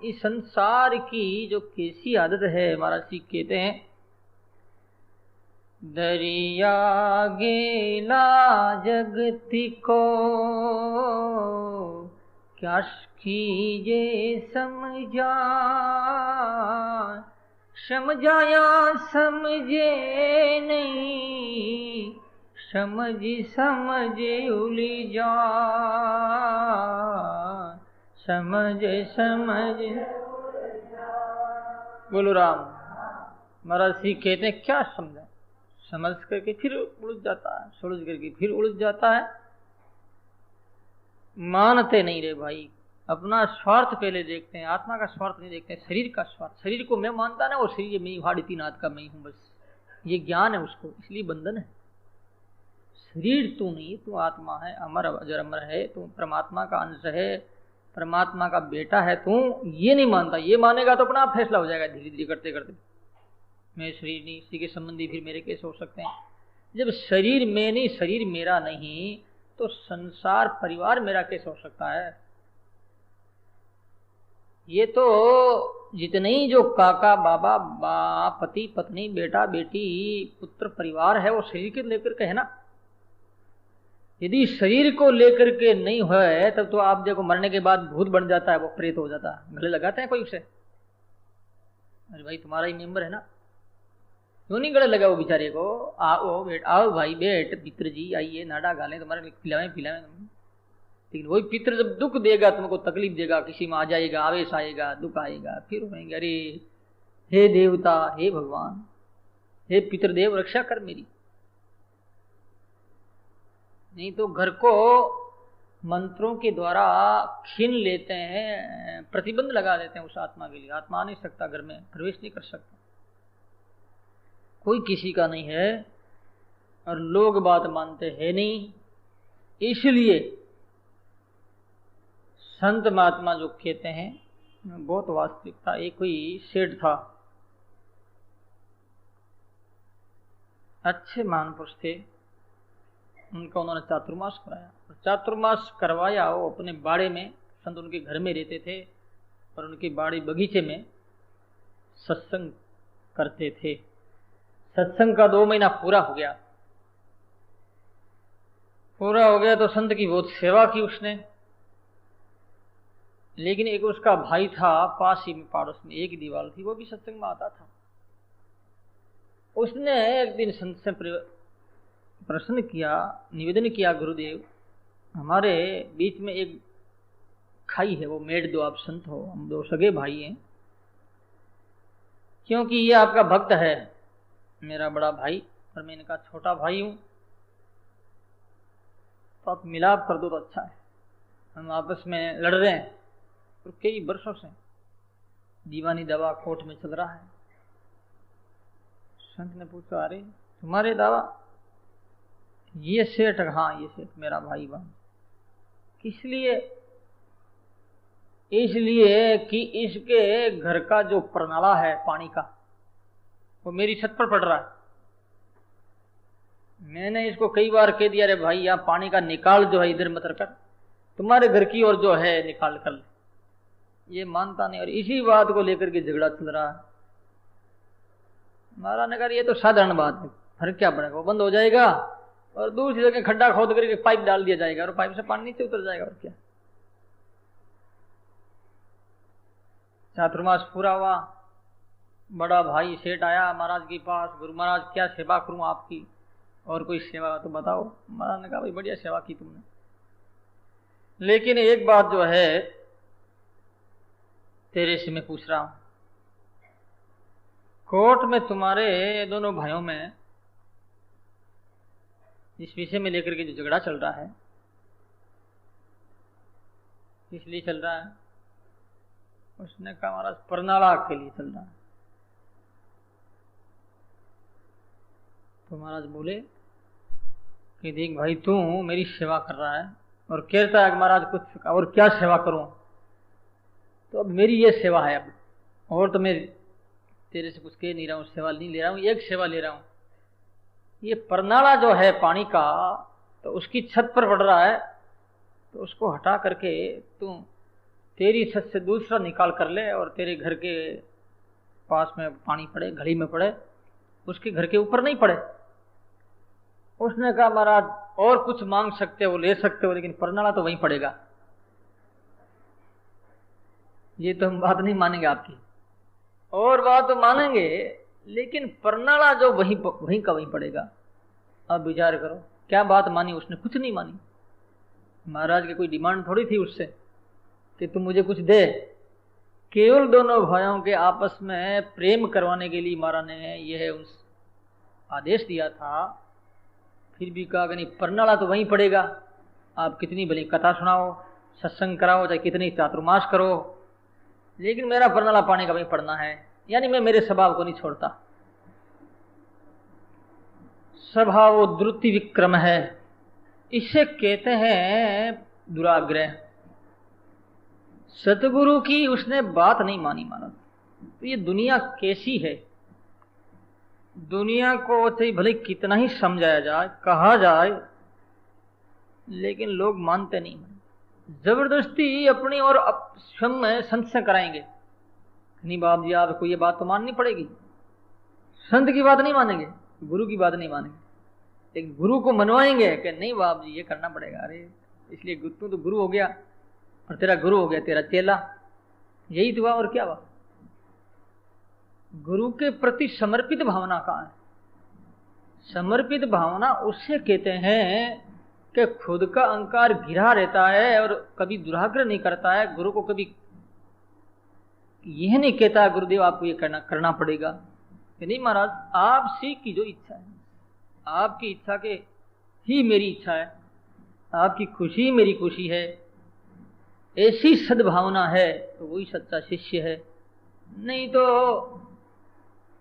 इस संसार की जो कैसी आदत है, महाराज जी कहते हैं, दरिया गेला जगति को क्या कीजे समझा, समझाया समझे नहीं, समझ समझ उलझा, समझ समझ। बोलो राम। महाराज जी कहते हैं क्या समझा, समझ करके फिर उलझ जाता है, समझ करके फिर उलझ जाता है। मानते नहीं रे भाई, अपना स्वार्थ पहले देखते हैं, आत्मा का स्वार्थ नहीं देखते हैं, शरीर का स्वार्थ। शरीर को मैं मानता ना, वो शरीर में हाड़ी तीन हाथ का मैं हूं, बस ये ज्ञान है उसको, इसलिए बंधन है। शरीर तू नहीं, तू आत्मा है, अमर अजर अमर है, तू परमात्मा का अंश है, परमात्मा का बेटा है तू। ये नहीं मानता, ये मानेगा तो अपना आप फैसला हो जाएगा धीरे धीरे करते करते। मैं शरीर नहीं, इसी के संबंधी फिर मेरे कैसे हो सकते हैं। जब शरीर मैं नहीं, शरीर मेरा नहीं, तो संसार परिवार मेरा कैसे हो सकता है। ये तो जितने ही जो काका बाबा बाप पति पत्नी बेटा बेटी पुत्र परिवार है, वो शरीर के लेकर के है ना। यदि शरीर को लेकर के नहीं है तब तो आप देखो मरने के बाद भूत बन जाता है, वो प्रेत हो जाता है, गले लगाते हैं कोई उसे, अरे भाई तुम्हारा ही मेंबर है ना, क्यों नहीं गले लगा वो बेचारे को। आओ बेट, आओ भाई बेट, पितर जी आइए, नाडा गालें तुम्हारे, पिलावें पिलावें। लेकिन वही पितर जब दुख देगा, तुमको तकलीफ देगा, किसी में आ जाएगा, आवेश आएगा, दुख आएगा, फिर होंगे अरे हे देवता, हे भगवान, हे पितृदेव रक्षा कर मेरी। नहीं तो घर को मंत्रों के द्वारा छीन लेते हैं, प्रतिबंध लगा देते हैं उस आत्मा के लिए। आत्मा आ नहीं सकता, घर में प्रवेश नहीं कर सकता, कोई किसी का नहीं है, और लोग बात मानते हैं नहीं। इसलिए संत महात्मा जो कहते हैं बहुत वास्तविकता। एक कोई सेठ था, अच्छे महापुरुष थे, उनका उन्होंने चातुर्मास कराया, और चातुर्मास करवाया वो अपने बाड़े में। संत उनके घर में रहते थे और उनके बाड़ी बगीचे में सत्संग करते थे। सत्संग का 2 महीना पूरा हो गया। पूरा हो गया तो संत की बहुत सेवा की उसने। लेकिन एक उसका भाई था पास ही में, पड़ोस में एक दीवार थी, वो भी सत्संग में आता था। उसने एक दिन संत से प्रश्न किया, निवेदन किया, गुरुदेव हमारे बीच में एक खाई है, वो मेड दो, आप संत हो, हम 2 सगे भाई हैं, क्योंकि ये आपका भक्त है मेरा बड़ा भाई और मैं इनका छोटा भाई हूं, तो आप मिलाप कर दो तो अच्छा है। हम आपस में लड़ रहे हैं और कई वर्षों से दीवानी दवा कोर्ट में चल रहा है। संत ने पूछा, अरे तुम्हारे दावा? ये सेठ, हाँ ये सेठ मेरा भाई बहन। किस लिए? इसलिए कि इसके घर का जो प्रणाला है पानी का, वो मेरी छत पर पड़ रहा है। मैंने इसको कई बार कह दिया, अरे भाई यहाँ पानी का निकाल जो है इधर मत रखकर, तुम्हारे घर की ओर जो है निकाल कर ले। ये मानता नहीं, और इसी बात को लेकर के झगड़ा चल रहा है। महाराज ने कहा ये तो साधारण बात है, फर्क क्या पड़ेगा, वो बंद हो जाएगा और दूसरी जगह खड्डा खोद करके पाइप डाल दिया जाएगा और पाइप से पानी नीचे उतर जाएगा, और क्या। चातुर्मास पूरा हुआ, बड़ा भाई सेठ आया महाराज के पास, गुरु महाराज क्या सेवा करूं आपकी, और कोई सेवा तो बताओ। महाराज ने कहा भाई बढ़िया सेवा की तुमने, लेकिन एक बात जो है तेरे से मैं पूछ रहा हूं, कोर्ट में तुम्हारे दोनों भाइयों में इस विषय में लेकर के जो झगड़ा चल रहा है, किस लिए चल रहा है? उसने कहा महाराज प्रणाला के लिए चल रहा है। तो महाराज बोले कि देख भाई तू मेरी सेवा कर रहा है और कहता है कि महाराज कुछ और क्या सेवा करूं, तो अब मेरी ये सेवा है, अब और तो मैं तेरे से कुछ कह नहीं रहा हूं, सेवा नहीं ले रहा हूं, एक सेवा ले रहा हूं। ये प्रणाला जो है पानी का, तो उसकी छत पर पड़ रहा है, तो उसको हटा करके तू तेरी छत से दूसरा निकाल कर ले और तेरे घर के पास में पानी पड़े, घड़ी में पड़े, उसके घर के ऊपर नहीं पड़े। उसने कहा महाराज और कुछ मांग सकते हो, ले सकते हो, लेकिन परनाला तो वहीं पड़ेगा। ये तो हम बात नहीं मानेंगे आपकी, और बात तो मानेंगे, लेकिन परनाला जो वहीं का वहीं पड़ेगा। अब विचार करो, क्या बात मानी उसने? कुछ नहीं मानी। महाराज की कोई डिमांड थोड़ी थी उससे कि तुम मुझे कुछ दे। केवल दोनों भाइयों के आपस में प्रेम करवाने के लिए महाराज ने यह उस आदेश दिया था। फिर भी कहा कि नहीं, परनाला तो वहीं पड़ेगा। आप कितनी भली कथा सुनाओ, सत्संग कराओ, चाहे कितनी चातुर्मास करो, लेकिन मेरा परनाला पाने का वहीं पड़ना है। यानी मैं मेरे स्वभाव को नहीं छोड़ता। स्वभाव द्रुति विक्रम है, इसे कहते हैं दुराग्रह। सतगुरु की उसने बात नहीं मानी महाराज। तो ये दुनिया कैसी है? दुनिया को चाहे भले कितना ही समझाया जाए, कहा जाए, लेकिन लोग मानते नहीं। जबरदस्ती अपनी और संत से कराएंगे। नहीं बाप जी, आपको ये बात तो माननी पड़ेगी। संत की बात नहीं मानेंगे, गुरु की बात नहीं मानेंगे, लेकिन गुरु को मनवाएंगे कि नहीं बाप जी ये करना पड़ेगा। अरे इसलिए तू तो गुरु हो गया और तेरा गुरु हो गया तेरा चेला। यही तो हुआ, और क्या हुआ? गुरु के प्रति समर्पित भावना कहाँ है? समर्पित भावना उससे कहते हैं कि खुद का अहंकार गिरा रहता है और कभी दुराग्रह नहीं करता है। गुरु को कभी यह नहीं कहता गुरुदेव आपको ये करना पड़ेगा कि नहीं महाराज, आपसी की जो इच्छा है, आपकी इच्छा के ही मेरी इच्छा है, आपकी खुशी मेरी खुशी है। ऐसी सद्भावना है तो वही सच्चा शिष्य है। नहीं तो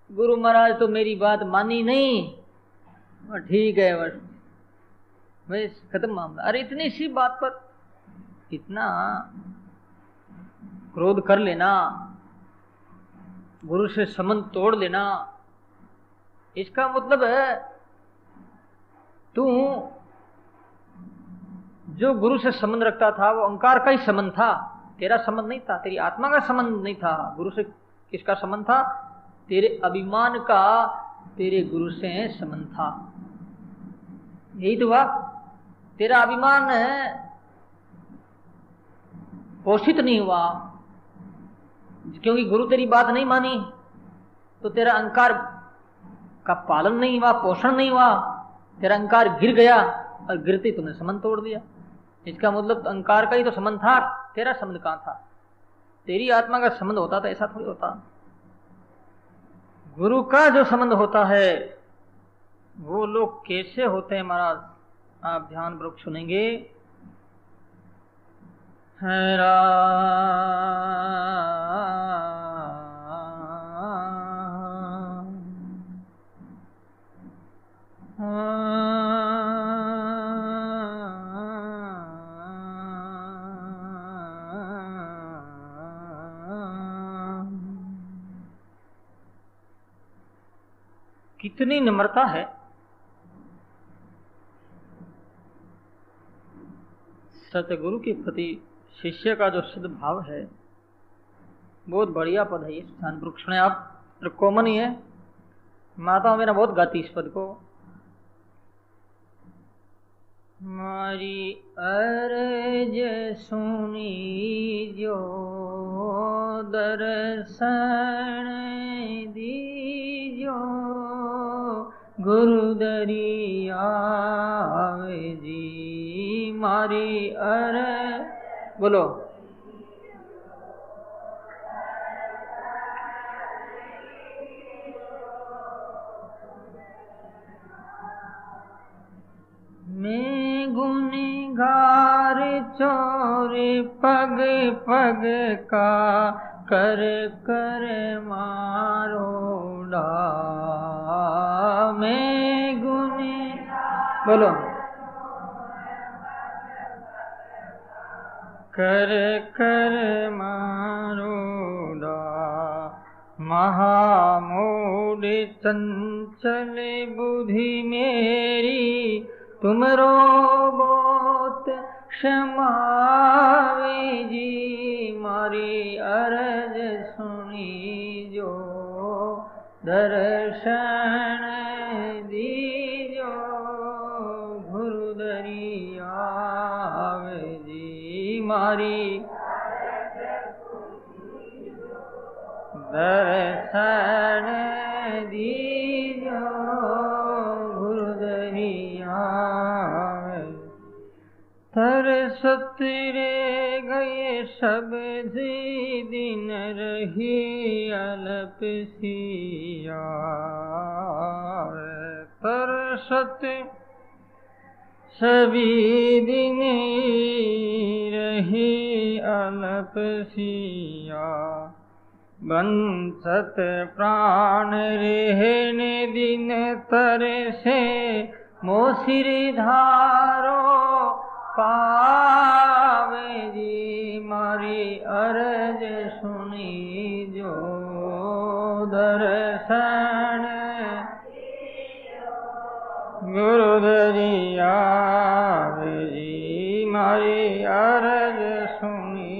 गुरु महाराज तो मेरी बात मानी नहीं, ठीक है बस खत्म मामला। अरे इतनी सी बात पर इतना क्रोध कर लेना, गुरु से संबंध तोड़ लेना, इसका मतलब है तू जो गुरु से संबंध रखता था वो अहंकार का ही संबंध था, तेरा संबंध नहीं था, तेरी आत्मा का संबंध नहीं था। गुरु से किसका संबंध था? तेरे अभिमान का तेरे गुरु से संबंध था। यही तो हुआ, तेरा अभिमान पोषित नहीं हुआ क्योंकि गुरु तेरी बात नहीं मानी, तो तेरा अहंकार का पालन नहीं हुआ, पोषण नहीं हुआ, तेरा अहंकार गिर गया और गिरते तुमने संबंध तोड़ दिया। इसका मतलब अहंकार का ही तो संबंध था, तेरा संबंध कहां था? तेरी आत्मा का संबंध होता तो ऐसा थोड़ी होता। गुरु का जो संबंध होता है वो लोग कैसे होते हैं महाराज, आप ध्यानपूर्वक सुनेंगे। कितनी नम्रता है। सतगुरु के प्रति शिष्य का जो सद्भाव है, बहुत बढ़िया पद है ये। स्थान वृक्ष ने आप कॉमन ही है, माता मेरा बहुत गाती इस पद को। मारी अर्ज सुनी जो दर्शन दीजो, गुरु दरिया जी मारी बोलो। मैं गुनहगार चोरी पग पग का कर कर मारो डा, मैं बोलो कर कर मारो डा, महामूढ़ चंचल बुद्धि मेरी तुमरो बहुत क्षमा जी मारी अरज सुनी जो दर्शन दीजो गुरुदरिया जी मारी दर्शन दीजो गुरुदरिया तरसत रे गए सब दिन रही अलप सिया तरसत सभी दिन रही अलप सिया बंसत प्राण रहने दिन तरसे मोसिर धारो पावे जी मारी अरज सुनी जो दर्शन गुरुदरिया जी मारी अरज सुनी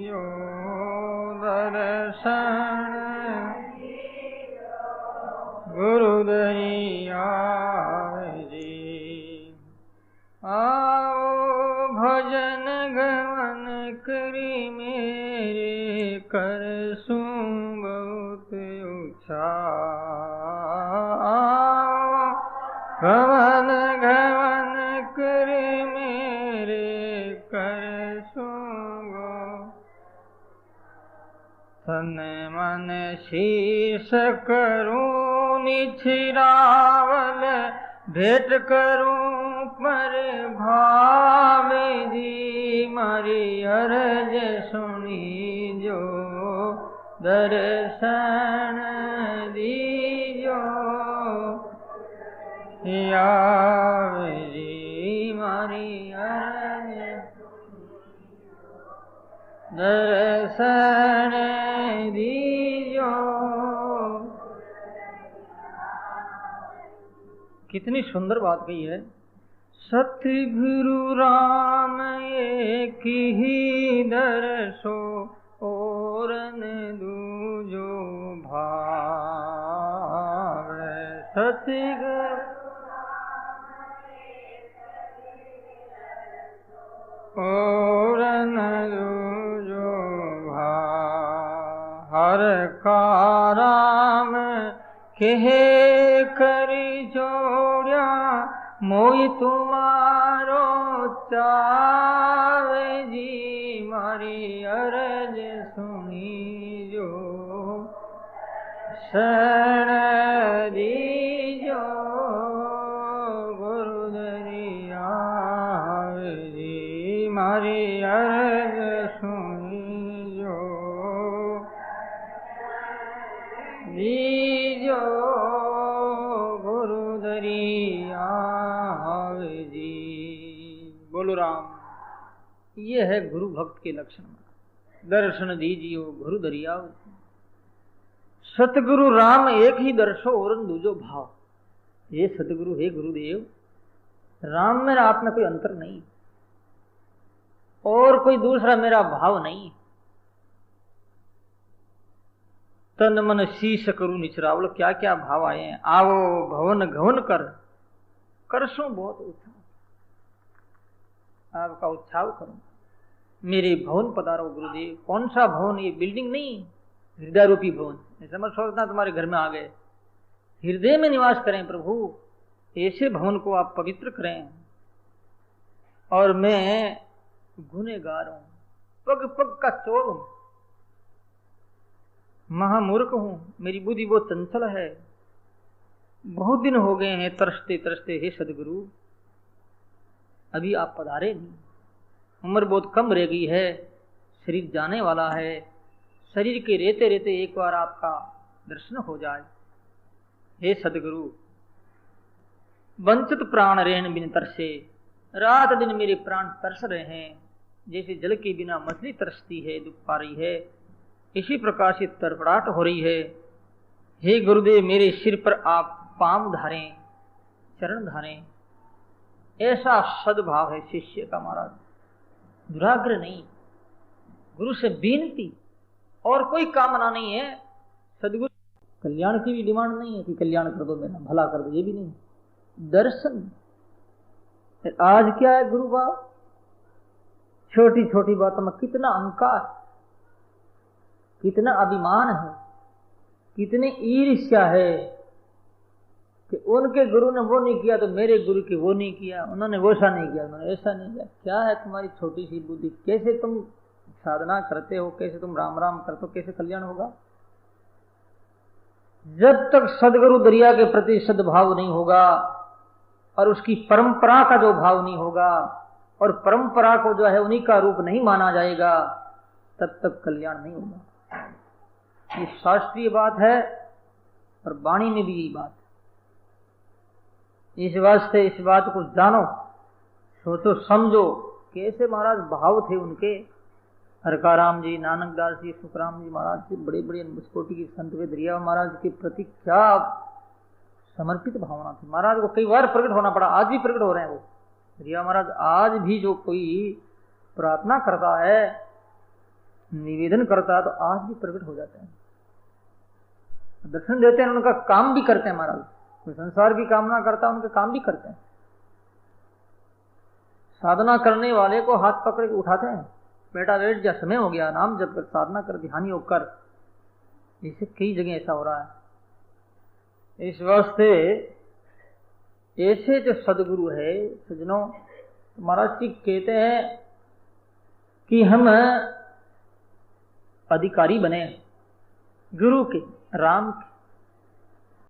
जो दर्शन गुरुदरिया जी आओ भजन गवन करी मेरे कर सूं बहुत उत्साह गवन गवन करी मेरे कर सूं तन मन शीश करूं निछिरावल भेंट करूं पर भाव जी मारी अरज सुनी जो दर्शन दीजो याव जी मारी अरज दर्शन दीजो। कितनी सुंदर बात कही है। सतगुरु राम एक ही दर्शो और न दूजो भाव सतगुरु और न दूजो भाव हर का राम कहे करी जोड़िया मोई तुम्हारो चावे जी मारी अरज सुनी जो शरण दीजो गुरुदरिया जी मारी अरज सुनी जो दीजो गुरुदरिया जी। बोलो राम। ये है गुरु भक्त के लक्षण। दर्शन दीजियो गुरु दरिया। सतगुरु राम एक ही दर्शो और दूजो भाव। ये सतगुरु हे गुरुदेव, राम मेरा आप में कोई अंतर नहीं और कोई दूसरा मेरा भाव नहीं। तन मन शीश करूं निचरावल, क्या क्या भाव आए हैं। आवो भवन घवन करसो बहुत उत्साह, आपका उत्साह करूं। मेरे भवन पधारो गुरुदेव। कौन सा भवन? ये बिल्डिंग नहीं, हृदय रूपी भवन। ऐसा मत सोचना तुम्हारे घर में आ गए। हृदय में निवास करें प्रभु। ऐसे भवन को आप पवित्र करें। और मैं गुनहगार हूं, पग पग का चोर हूं, महामूर्ख हूं, मेरी बुद्धि बहुत चंचल है। बहुत दिन हो गए हैं तरसते तरसते। हे सदगुरु, अभी आप पधारे नहीं। उम्र बहुत कम रह गई है, शरीर जाने वाला है। शरीर के रहते रहते एक बार आपका दर्शन हो जाए। हे सदगुरु, वंचित प्राण रेण बिन तरसे। रात दिन मेरे प्राण तरस रहे हैं, जैसे जल के बिना मछली तरसती है, दुख पा रही है, इसी प्रकार से तड़पड़ाहट हो रही है। हे गुरुदेव, मेरे सिर पर आप पांव धारें, चरण धारें। ऐसा सद्भाव है शिष्य का महाराज। दुराग्रह नहीं, गुरु से विनती, और कोई कामना नहीं है। सदगुरु कल्याण की भी डिमांड नहीं है कि कल्याण कर दो, मेरा भला कर दो, ये भी नहीं। दर्शन। आज क्या है गुरु भाव? छोटी छोटी बातों में कितना अहंकार, कितना अभिमान है, कितनी ईर्ष्या है कि उनके गुरु ने वो नहीं किया तो मेरे गुरु के वो नहीं किया, उन्होंने वैसा नहीं किया, उन्होंने ऐसा नहीं किया। क्या है तुम्हारी छोटी सी बुद्धि? कैसे तुम साधना करते हो, कैसे तुम राम राम करते हो, कैसे कल्याण होगा? जब तक सदगुरु दरिया के प्रति सद्भाव नहीं होगा और उसकी परंपरा का जो भाव नहीं होगा और परंपरा को जो है उन्हीं का रूप नहीं माना जाएगा, तब तक कल्याण नहीं होगा। ये शास्त्रीय बात है और वाणी में भी यही बात है। इस वास्ते इस बात को जानो, सोचो, समझो। कैसे महाराज भाव थे उनके। हरकाराम जी, नानक दास जी, सुखराम जी महाराज के बड़े बड़े कोटि की संत वे दरिया महाराज के प्रति क्या समर्पित भावना थी। महाराज को कई बार प्रकट होना पड़ा, आज भी प्रकट हो रहे हैं वो दरिया महाराज। आज भी जो कोई प्रार्थना करता है, निवेदन करता है, तो आज भी प्रकट हो जाते हैं, दर्शन देते हैं, उनका काम भी करते हैं महाराज। कोई संसार की कामना करता है, उनके काम भी करते हैं। साधना करने वाले को हाथ पकड़ के उठाते हैं, बेटा बैठ जा, समय हो गया, नाम जप कर, साधना कर, ध्यान योग कर। ऐसे कई जगह ऐसा हो रहा है। इस वास्ते ऐसे जो सदगुरु है सज्जनों, महाराज जी कहते हैं कि हम अधिकारी बने गुरु के, राम के,